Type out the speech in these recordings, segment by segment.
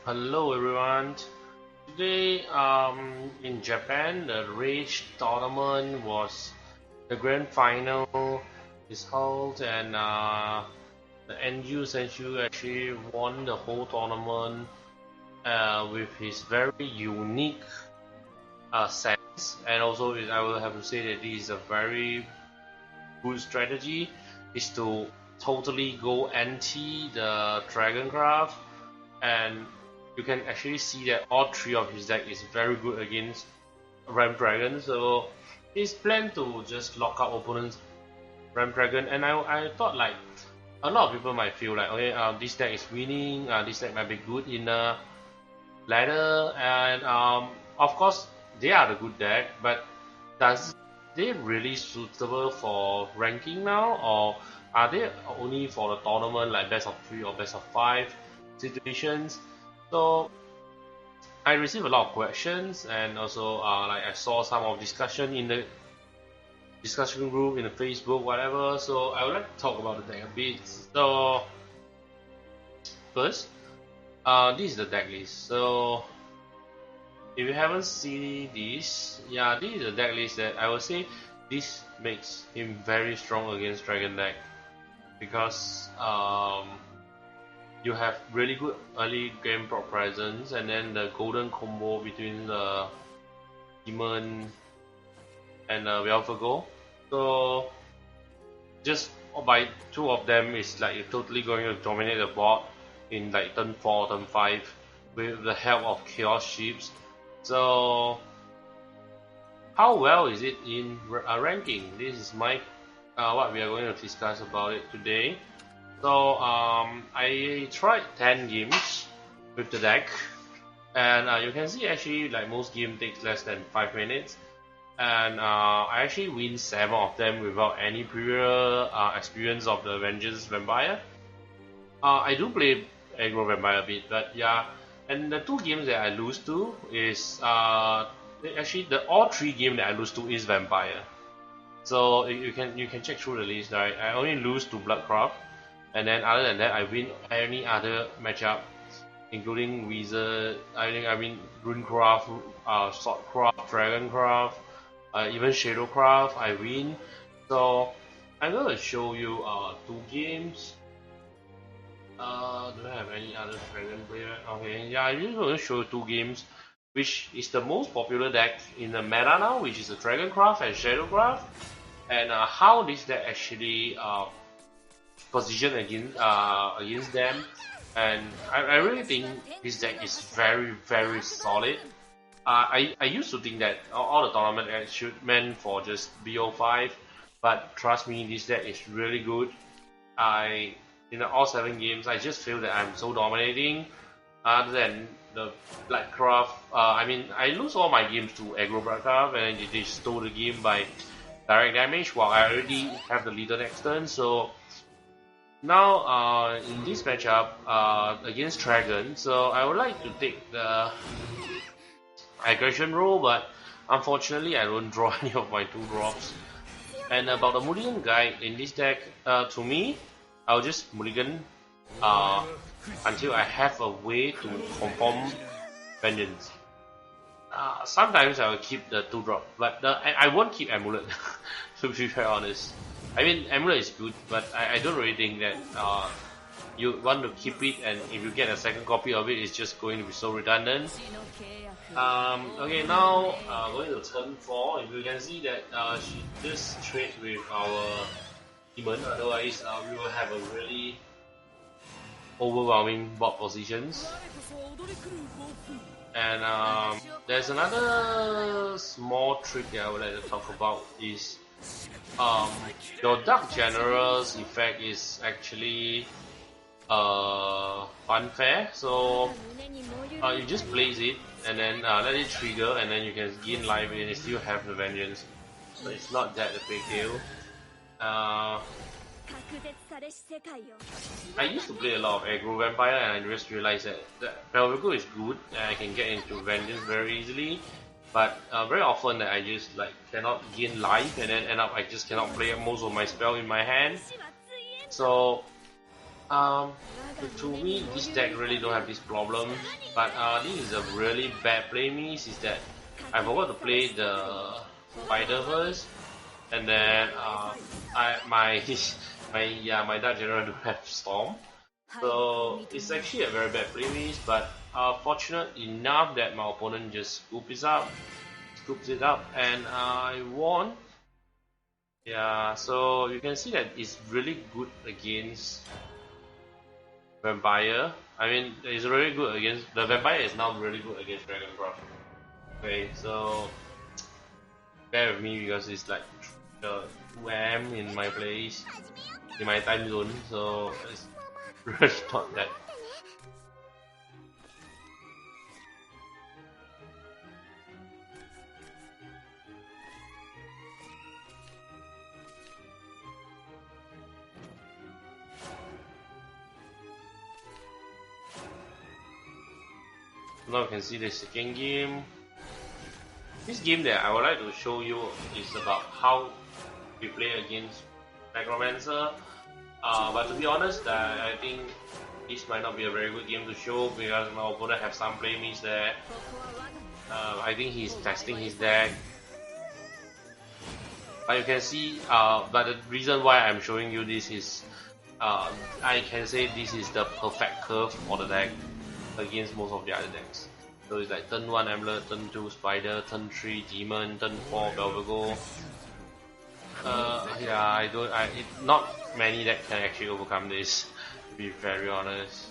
Hello everyone. Today, in Japan, the Rage tournament was the grand final is held, and the ENJU actually won the whole tournament with his very unique sense, and also I will have to say that this is a very good strategy, is to totally go anti the Dragoncraft, and you can actually see that all three of his deck is very good against Ram Dragon. So he's planned to just lock up opponents Ram Dragon, and I thought like a lot of people might feel like, okay, this deck is winning, this deck might be good in the ladder, and of course they are the good deck, but does they really suitable for ranking now, or are they only for the tournament like best of 3 or best of 5 situations? So I received a lot of questions, and also like I saw some of discussion in the discussion group in the Facebook, whatever. So I would like to talk about the deck a bit. So first, this is the deck list. So if you haven't seen this, yeah, this is the deck list that I would say this makes him very strong against Dragon deck, because you have really good early game prop presence, and then the golden combo between the Demon and Velfago. So just by two of them is like you're totally going to dominate the board in like turn 4, turn 5 with the help of Chaos Ships. So how well is it in ranking? This is my what we are going to discuss about it today. So I tried 10 games with the deck, and you can see actually like most game takes less than 5 minutes, and I actually win 7 of them without any prior experience of the Vengeance Vampire. I do play Aggro Vampire a bit, but yeah, and the 2 games that I lose to is actually all 3 games that I lose to is Vampire. So you can check through the list, right? I only lose to Bloodcraft. And then other than that, I win any other matchup, including Wizard, I mean Runecraft, Swordcraft, Dragoncraft, even Shadowcraft, I win. So I'm gonna show you 2 games. Do I have any other Dragon player? Okay, yeah, I'm just gonna show you 2 games, which is the most popular deck in the meta now, which is the Dragoncraft and Shadowcraft, and how this deck actually position against them, and I really think this deck is very solid. I used to think that all the tournament decks should meant for just Bo5, but trust me, this deck is really good. In all 7 games, I just feel that I'm so dominating. Other than the Bloodcraft, I mean, I lose all my games to Aggro Bloodcraft, and they stole the game by direct damage while I already have the leader next turn. So now, in this matchup against Dragon, so I would like to take the aggression role, but unfortunately I don't draw any of my 2 drops. And about the Mulligan guide in this deck, to me, I'll just Mulligan until I have a way to conform Vengeance. Sometimes I will keep the 2 drop, but I won't keep Amulet, to be very honest. I mean, Amulet is good, but I don't really think that you want to keep it, and if you get a second copy of it, it's just going to be so redundant. Okay, now going to turn 4, if you can see that she just trades with our Demon, otherwise we will have a really overwhelming board positions. And there's another small trick that I would like to talk about is your Dark General's effect is actually unfair. So you just place it and then let it trigger, and then you can gain life and you still have the Vengeance. So it's not that a big deal. I used to play a lot of Aggro Vampire, and I just realized that Velfago is good and I can get into Vengeance very easily, but very often that I just like cannot gain life, and then end up I just cannot play most of my spell in my hand. So Um, to me, this deck really don't have these problems, but this is a really bad play miss. Is that I forgot to play the Shadowverse, and then my my Dark General do have Storm, so it's actually a very bad play miss. But fortunate enough that my opponent just scoops it up, and I won. Yeah, so you can see that it's really good against Vampire. I mean, it's really good against the Vampire is now really good against Dragoncraft. Okay, so bear with me because it's like 2 AM in my place, in my time zone, so it's really not that. Now you can see the second game. This game that I would like to show you is about how we play against Necromancer. But to be honest, I think this might not be a very good game to show because my opponent have some play miss there. I think he's testing his deck. But you can see, but the reason why I'm showing you this is, I can say this is the perfect curve for the deck against most of the other decks. So it's like turn 1 Amulet, turn 2 Spider, turn 3 Demon, turn 4 Belvago. Yeah, not many that can actually overcome this, to be very honest.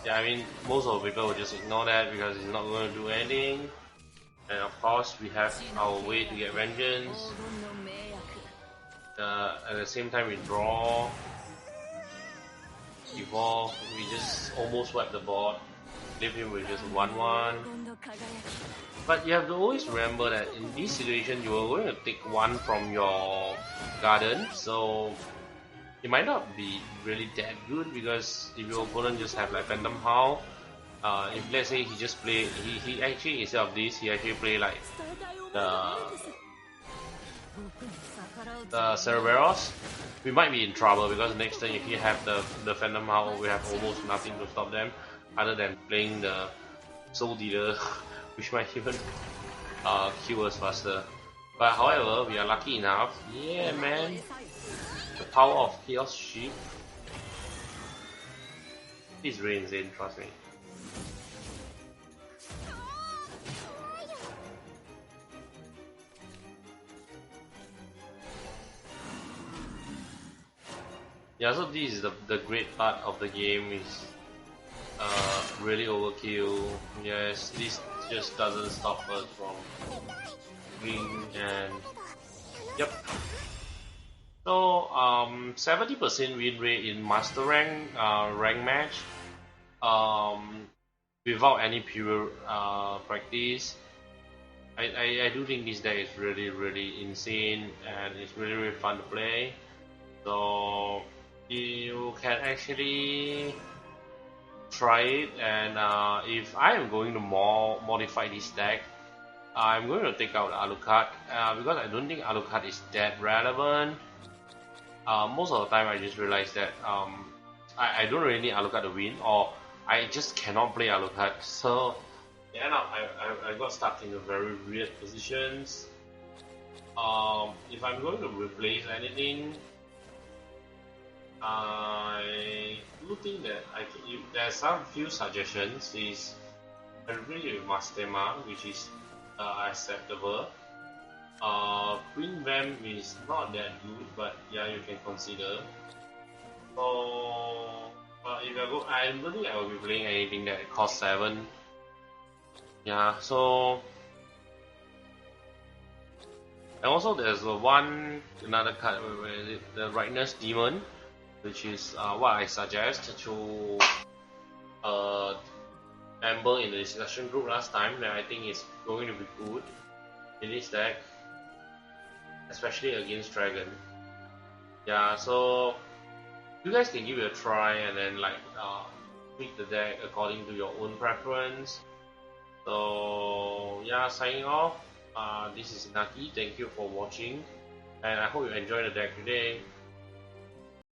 Yeah, I mean, most of the people will just ignore that because it's not going to do anything. And of course, we have our way to get vengeance. At the same time, we draw. Evolve, we just almost wipe the board. Leave him with just 1-1. But you have to always remember that in this situation, you are going to take 1 from your garden, so it might not be really that good because if your opponent just have like Phantom Howl, if let's say he just play, he actually instead of this, he actually play like the Cerberus, we might be in trouble because next time if you have the Phantom Howl, we have almost nothing to stop them other than playing the Soul Dealer, which might even kill us faster. But however, we are lucky enough. Yeah, man. The power of Chaos Sheep is really insane, trust me. Yeah, so this is the great part of the game is really overkill. Yes, this just doesn't stop us from winning and yep. So 70% win rate in master rank match without any pure practice. I do think this deck is really insane and it's really fun to play. So you can actually try it, and if I am going to modify this deck, I'm going to take out Alucard because I don't think Alucard is that relevant. Most of the time I just realize that I don't really need Alucard to win, or I just cannot play Alucard. So end up I got stuck in a very weird positions. If I'm going to replace anything, I do think that there's some few suggestions. Is I agree with Mastema, which is acceptable. Queen Vamp is not that good, but yeah, you can consider. So if I go, I don't think I will be playing anything that costs 7. Yeah, so and also there's another card where the Rightness Demon, which is what I suggest to Amber in the discussion group last time, that I think is going to be good in this deck, especially against Dragon. Yeah, so you guys can give it a try and then like tweak the deck according to your own preference. So yeah, signing off. This is Naki. Thank you for watching, and I hope you enjoy the deck today.